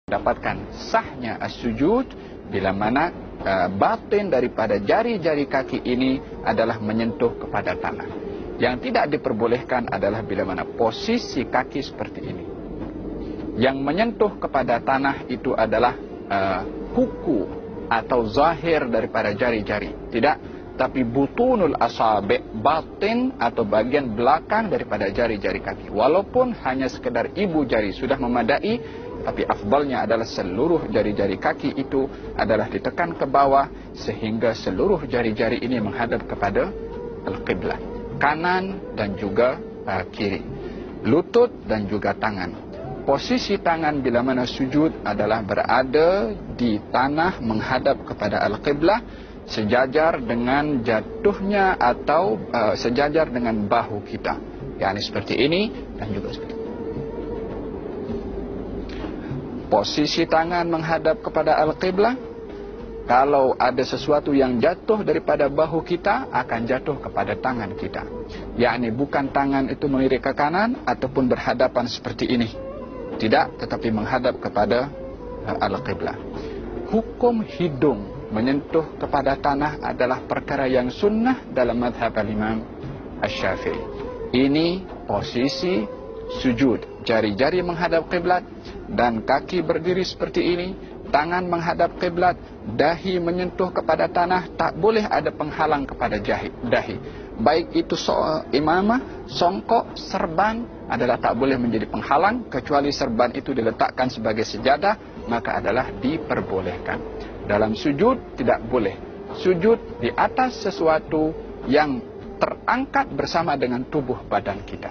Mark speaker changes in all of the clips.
Speaker 1: Dapatkan sahnya as-sujud bila mana batin daripada jari-jari kaki ini adalah menyentuh kepada tanah. Yang tidak diperbolehkan adalah bila mana posisi kaki seperti ini. Yang menyentuh kepada tanah itu adalah kuku atau zahir daripada jari-jari. Tidak, tapi butunul asabi', batin atau bagian belakang daripada jari-jari kaki. Walaupun hanya sekedar ibu jari sudah memadai, tapi afdalnya adalah seluruh jari-jari kaki itu adalah ditekan ke bawah sehingga seluruh jari-jari ini menghadap kepada al-qiblah, kanan dan juga kiri, lutut dan juga tangan. Posisi tangan bila mana sujud adalah berada di tanah menghadap kepada al-qiblah, sejajar dengan jatuhnya atau sejajar dengan bahu kita. Yani seperti ini dan juga seperti ini. Posisi tangan menghadap kepada al-qiblah. Kalau ada sesuatu yang jatuh daripada bahu kita, akan jatuh kepada tangan kita. Yakni bukan tangan itu melirik ke kanan ataupun berhadapan seperti ini. Tidak, tetapi menghadap kepada al-qiblah. Hukum hidung menyentuh kepada tanah adalah perkara yang sunnah dalam madhab al-Imam Asy-Syafi'i. Ini posisi sujud. Jari-jari menghadap qiblat dan kaki berdiri seperti ini, tangan menghadap qiblat, dahi menyentuh kepada tanah, tak boleh ada penghalang kepada dahi. Baik itu imamah, songkok, serban adalah tak boleh menjadi penghalang, kecuali serban itu diletakkan sebagai sejadah, maka adalah diperbolehkan. Dalam sujud tidak boleh sujud di atas sesuatu yang terangkat bersama dengan tubuh badan kita.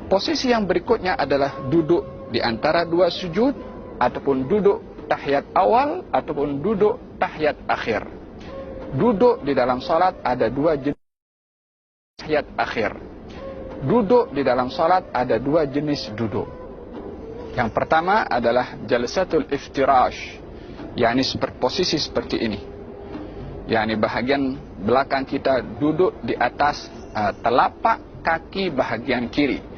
Speaker 1: Posisi yang berikutnya adalah duduk di antara dua sujud, ataupun duduk tahiyat awal, ataupun duduk tahiyat akhir. Duduk di dalam salat ada dua jenis tahiyat akhir. Duduk di dalam salat ada dua jenis duduk. Yang pertama adalah jalsatul iftirash, yakni posisi seperti ini. Yakni bahagian belakang kita duduk di atas telapak kaki bahagian kiri.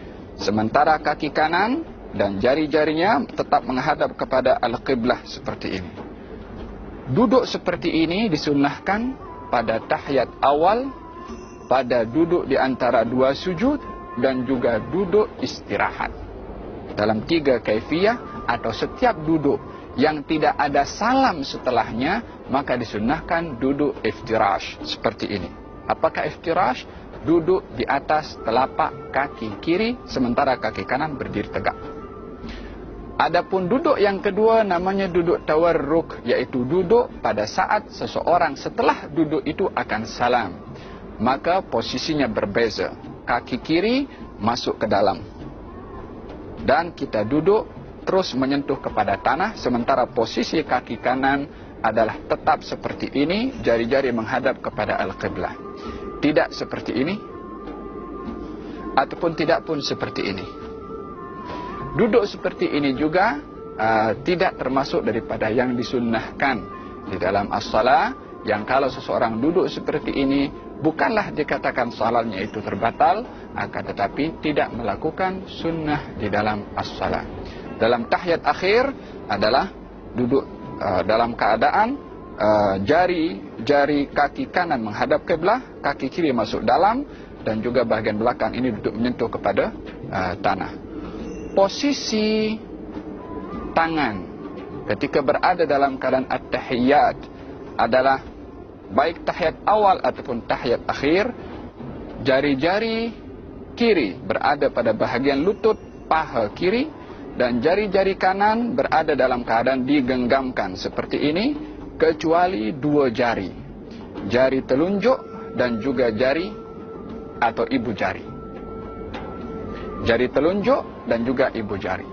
Speaker 1: Sementara kaki kanan dan jari-jarinya tetap menghadap kepada al-qiblah seperti ini. Duduk seperti ini disunnahkan pada tahiyat awal, pada duduk di antara dua sujud, dan juga duduk istirahat. Dalam 3 kaifiyah atau setiap duduk yang tidak ada salam setelahnya, maka disunnahkan duduk iftirash seperti ini. Apakah iftirash? Duduk di atas telapak kaki kiri, sementara kaki kanan berdiri tegak. Adapun duduk yang kedua namanya duduk tawarruk, yaitu duduk pada saat seseorang setelah duduk itu akan salam. Maka posisinya berbeza. Kaki kiri masuk ke dalam, dan kita duduk terus menyentuh kepada tanah, sementara posisi kaki kanan adalah tetap seperti ini, jari-jari menghadap kepada al-qiblah. Tidak seperti ini, ataupun tidak pun seperti ini. Duduk seperti ini juga tidak termasuk daripada yang disunnahkan di dalam as-salah, yang kalau seseorang duduk seperti ini, bukanlah dikatakan salatnya itu terbatal, akan tetapi tidak melakukan sunnah di dalam as-salah. Dalam tahiyat akhir adalah duduk dalam keadaan jari kaki kanan menghadap kiblah, kaki kiri masuk dalam, dan juga bahagian belakang ini duduk menyentuh kepada tanah. Posisi tangan ketika berada dalam keadaan at-tahiyyat adalah baik tahiyat awal ataupun tahiyat akhir, jari-jari kiri berada pada bahagian lutut paha kiri, dan jari-jari kanan berada dalam keadaan digenggamkan seperti ini, kecuali dua jari, jari telunjuk dan juga jari atau ibu jari. Jari telunjuk dan juga ibu jari.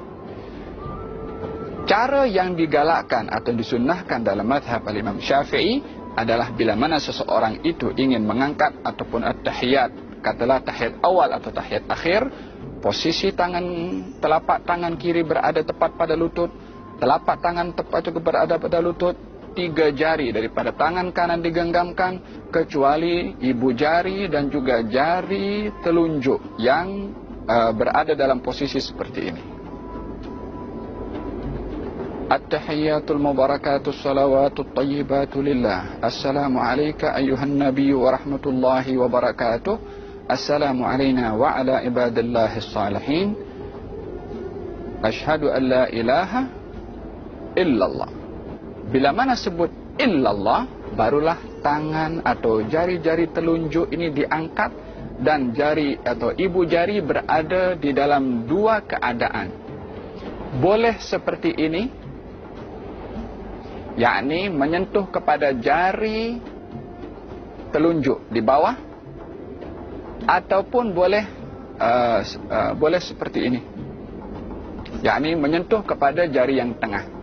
Speaker 1: Cara yang digalakkan atau disunnahkan dalam madhab al-Imam Syafi'i adalah bila mana seseorang itu ingin mengangkat ataupun at-tahiyat, katalah tahiyat awal atau tahiyat akhir, posisi telapak tangan kiri berada tepat pada lutut, telapak tangan tepat juga berada pada lutut, 3 jari daripada tangan kanan digenggamkan, kecuali ibu jari dan juga jari telunjuk yang berada dalam posisi seperti ini. At-tahiyyatul mubarakatus salawatut tayyibatu lillah. Assalamu alayka ayyuhan nabiyyu wa rahmatullahi wa barakatuh. Assalamu alayna wa ala ibadillahis salihin. Ashhadu an la ilaha illallah. Bila mana sebut illallah, barulah tangan atau jari-jari telunjuk ini diangkat dan jari atau ibu jari berada di dalam dua keadaan. Boleh seperti ini, yakni menyentuh kepada jari telunjuk di bawah, ataupun boleh seperti ini, yakni menyentuh kepada jari yang tengah.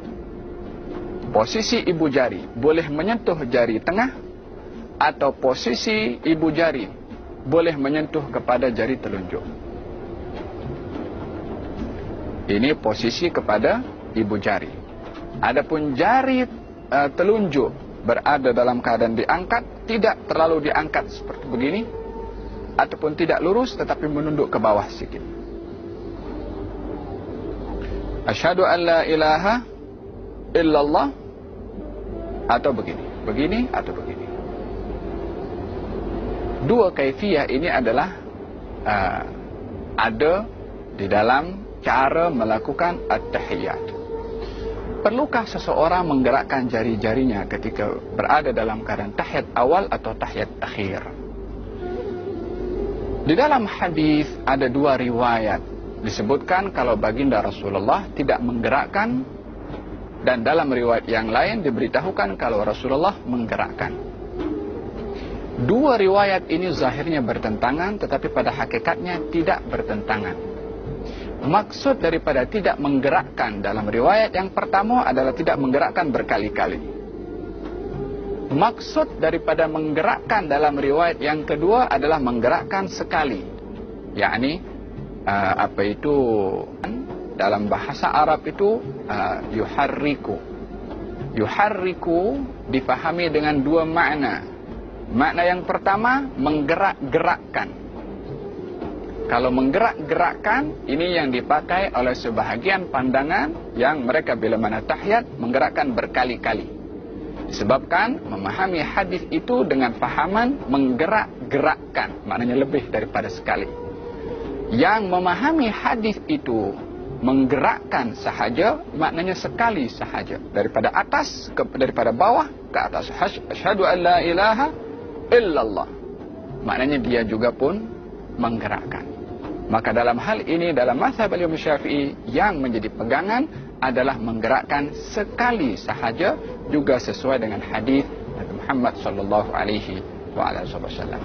Speaker 1: Posisi ibu jari boleh menyentuh jari tengah, atau posisi ibu jari boleh menyentuh kepada jari telunjuk. Ini posisi kepada ibu jari. Adapun jari telunjuk berada dalam keadaan diangkat, tidak terlalu diangkat seperti begini, ataupun tidak lurus tetapi menunduk ke bawah sedikit. Asyhadu an la ilaha illallah, atau begini atau begini. Dua kaifiyah ini adalah ada di dalam cara melakukan at-tahiyyat. Perlukah seseorang menggerakkan jari-jarinya ketika berada dalam keadaan tahiyat awal atau tahiyat akhir? Di dalam hadis ada dua riwayat. Disebutkan kalau baginda Rasulullah tidak menggerakkan, dan dalam riwayat yang lain diberitahukan kalau Rasulullah menggerakkan. Dua riwayat ini zahirnya bertentangan, tetapi pada hakikatnya tidak bertentangan. Maksud daripada tidak menggerakkan dalam riwayat yang pertama adalah tidak menggerakkan berkali-kali. Maksud daripada menggerakkan dalam riwayat yang kedua adalah menggerakkan sekali. Yakni dalam bahasa Arab itu yuharriku. Yuharriku difahami dengan dua makna. Makna yang pertama, menggerak-gerakkan. Kalau menggerak-gerakkan, ini yang dipakai oleh sebahagian pandangan yang mereka bila mana tahiyat menggerakkan berkali-kali. Disebabkan memahami hadis itu dengan fahaman menggerak-gerakkan, maknanya lebih daripada sekali. Yang memahami hadis itu menggerakkan sahaja, maknanya sekali sahaja, daripada atas daripada bawah ke atas. Asyhadu an la ilaha illallah, maknanya dia juga pun menggerakkan. Maka dalam hal ini, dalam mazhab Imam Syafi'i, yang menjadi pegangan adalah menggerakkan sekali sahaja, juga sesuai dengan hadis Nabi Muhammad sallallahu alaihi wasallam.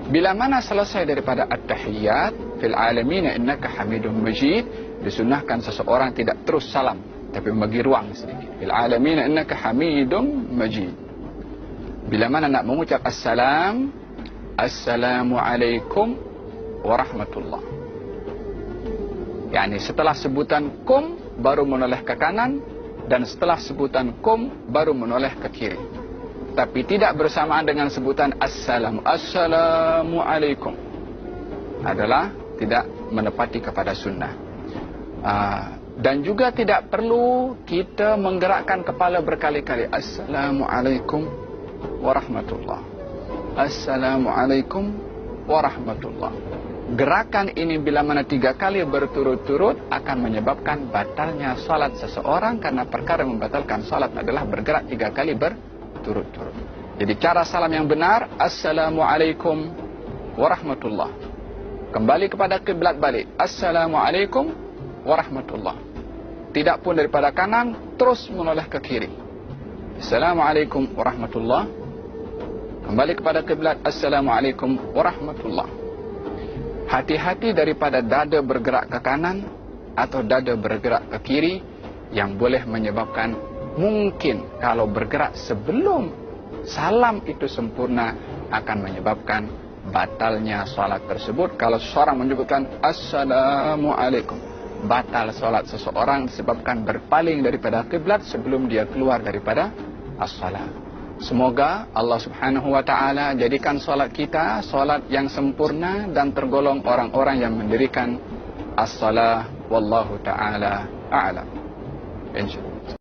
Speaker 1: Bila mana selesai daripada at-tahiyyat fil alamin innaka hamidum majid, disunahkan seseorang tidak terus salam, tapi membagi ruang sedikit. Fil alamin innaka hamidum majid. Bila mana nak mengucap assalam, assalamualaikum warahmatullah. Yani setelah sebutan kum baru menoleh ke kanan, dan setelah sebutan kum baru menoleh ke kiri. Tapi tidak bersamaan dengan sebutan assalamualaikum. Adalah tidak menepati kepada sunnah. Dan juga tidak perlu kita menggerakkan kepala berkali-kali. Assalamualaikum warahmatullah. Assalamualaikum warahmatullah. Gerakan ini bila mana 3 kali berturut-turut akan menyebabkan batalnya salat seseorang, karena perkara membatalkan salat adalah bergerak 3 kali berturut-turut. Jadi cara salam yang benar, assalamualaikum warahmatullah. Kembali kepada kiblat balik, assalamualaikum warahmatullah. Tidak pun daripada kanan terus menoleh ke kiri. Assalamualaikum warahmatullah. Kembali kepada kiblat, assalamualaikum warahmatullah. Hati-hati daripada dada bergerak ke kanan atau dada bergerak ke kiri, yang boleh menyebabkan, mungkin kalau bergerak sebelum salam itu sempurna, akan menyebabkan batalnya salat tersebut. Kalau seseorang menyebutkan assalamualaikum, batal salat seseorang disebabkan berpaling daripada kiblat sebelum dia keluar daripada as-salat. Semoga Allah subhanahu wa ta'ala jadikan salat kita salat yang sempurna dan tergolong orang-orang yang mendirikan as-salah. Wallahu ta'ala a'lam. Insya Allah.